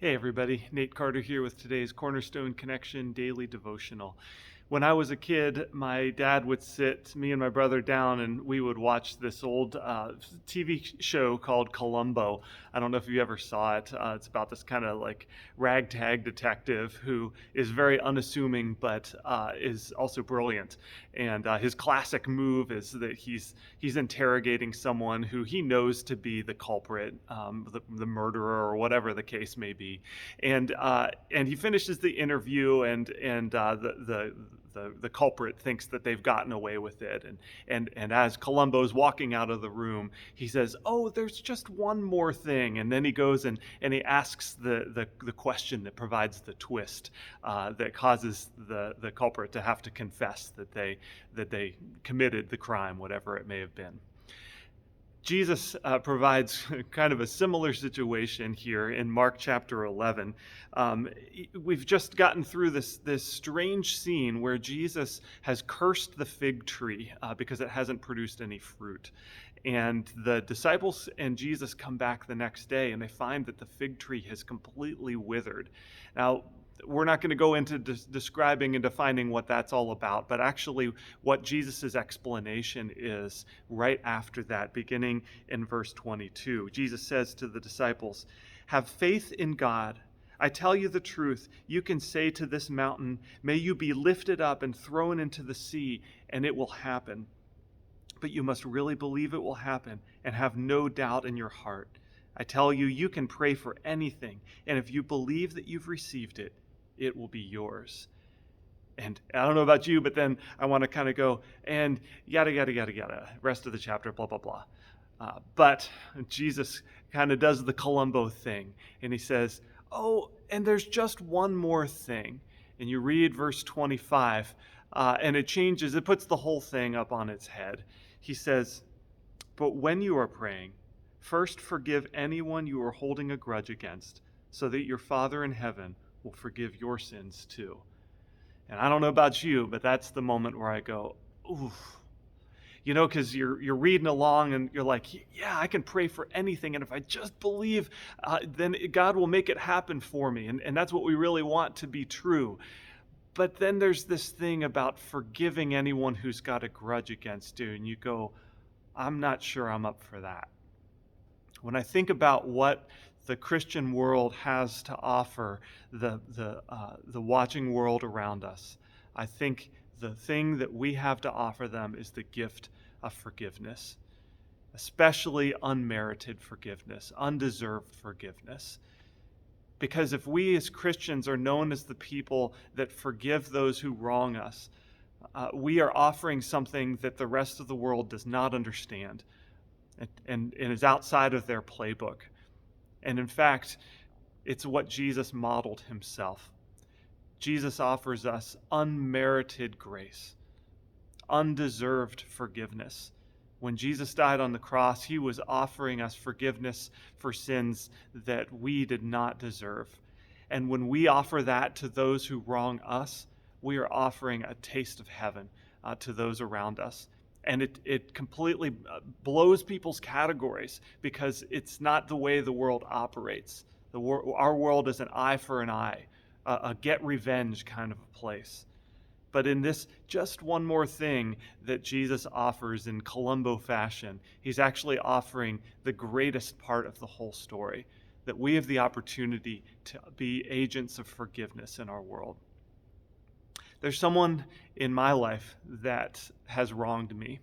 Hey everybody, Nate Carter here with today's Cornerstone Connection Daily Devotional. When I was a kid, my dad would sit me and my brother down and we would watch this old TV show called Columbo. I don't know if you ever saw it. It's about this kind of like ragtag detective who is very unassuming but is also brilliant. And his classic move is that he's interrogating someone who he knows to be the culprit, the murderer, or whatever the case may be. And he finishes the interview, and the culprit thinks that they've gotten away with it. And as Columbo's walking out of the room, he says, "Oh, there's just one more thing." And then he goes and he asks the question that provides the twist that causes the culprit to have to confess that they committed the crime, whatever it may have been. Jesus provides kind of a similar situation here in Mark chapter 11. We've just gotten through this strange scene where Jesus has cursed the fig tree because it hasn't produced any fruit. And the disciples and Jesus come back the next day and they find that the fig tree has completely withered. Now, we're not going to go into describing and defining what that's all about, but actually what Jesus' explanation is right after that, beginning in verse 22. Jesus says to the disciples, "Have faith in God. I tell you the truth. You can say to this mountain, 'May you be lifted up and thrown into the sea,' and it will happen. But you must really believe it will happen and have no doubt in your heart. I tell you, you can pray for anything, and if you believe that you've received it, it will be yours." And I don't know about you, but then I want to kind of go and yada, yada, yada, yada, rest of the chapter, blah, blah, blah. But Jesus kind of does the Columbo thing, and he says, "Oh, and there's just one more thing." And you read verse 25, and it puts the whole thing up on its head. He says, "But when you are praying, first forgive anyone you are holding a grudge against, so that your Father in heaven will forgive your sins too." And I don't know about you, but that's the moment where I go, oof. Because you're reading along and you're like, yeah, I can pray for anything. And if I just believe, then God will make it happen for me. And that's what we really want to be true. But then there's this thing about forgiving anyone who's got a grudge against you. And you go, I'm not sure I'm up for that. When I think about what the Christian world has to offer the watching world around us, I think the thing that we have to offer them is the gift of forgiveness, especially unmerited forgiveness, undeserved forgiveness. Because if we as Christians are known as the people that forgive those who wrong us, we are offering something that the rest of the world does not understand and is outside of their playbook. And in fact, it's what Jesus modeled himself. Jesus offers us unmerited grace, undeserved forgiveness. When Jesus died on the cross, he was offering us forgiveness for sins that we did not deserve. And when we offer that to those who wrong us, we are offering a taste of heaven to those around us. And it completely blows people's categories because it's not the way the world operates. Our world is an eye for an eye, a get revenge kind of a place. But in this just one more thing that Jesus offers in Columbo fashion, he's actually offering the greatest part of the whole story, that we have the opportunity to be agents of forgiveness in our world. There's someone in my life that has wronged me.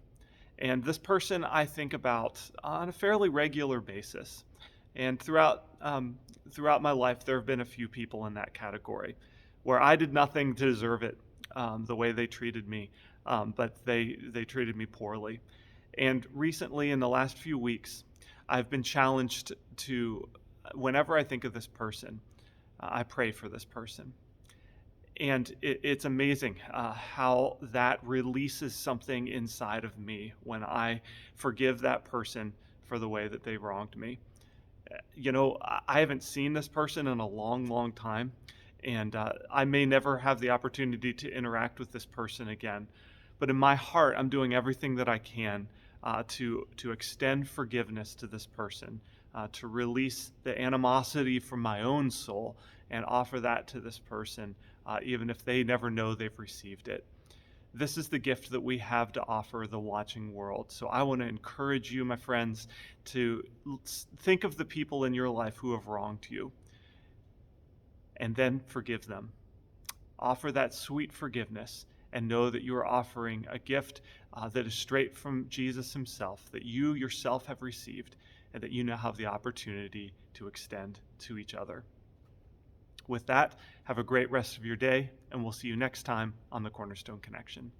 And this person I think about on a fairly regular basis. And throughout my life, there have been a few people in that category where I did nothing to deserve it, the way they treated me, but they treated me poorly. And recently, in the last few weeks, I've been challenged to, whenever I think of this person, I pray for this person. And it's amazing how that releases something inside of me when I forgive that person for the way that they wronged me. I haven't seen this person in a long, long time, and I may never have the opportunity to interact with this person again. But in my heart, I'm doing everything that I can to extend forgiveness to this person to release the animosity from my own soul and offer that to this person, even if they never know they've received it. This is the gift that we have to offer the watching world. So I want to encourage you, my friends, to think of the people in your life who have wronged you and then forgive them. Offer that sweet forgiveness and know that you are offering a gift that is straight from Jesus himself, that you yourself have received, and that you now have the opportunity to extend to each other. With that, have a great rest of your day, and we'll see you next time on the Cornerstone Connection.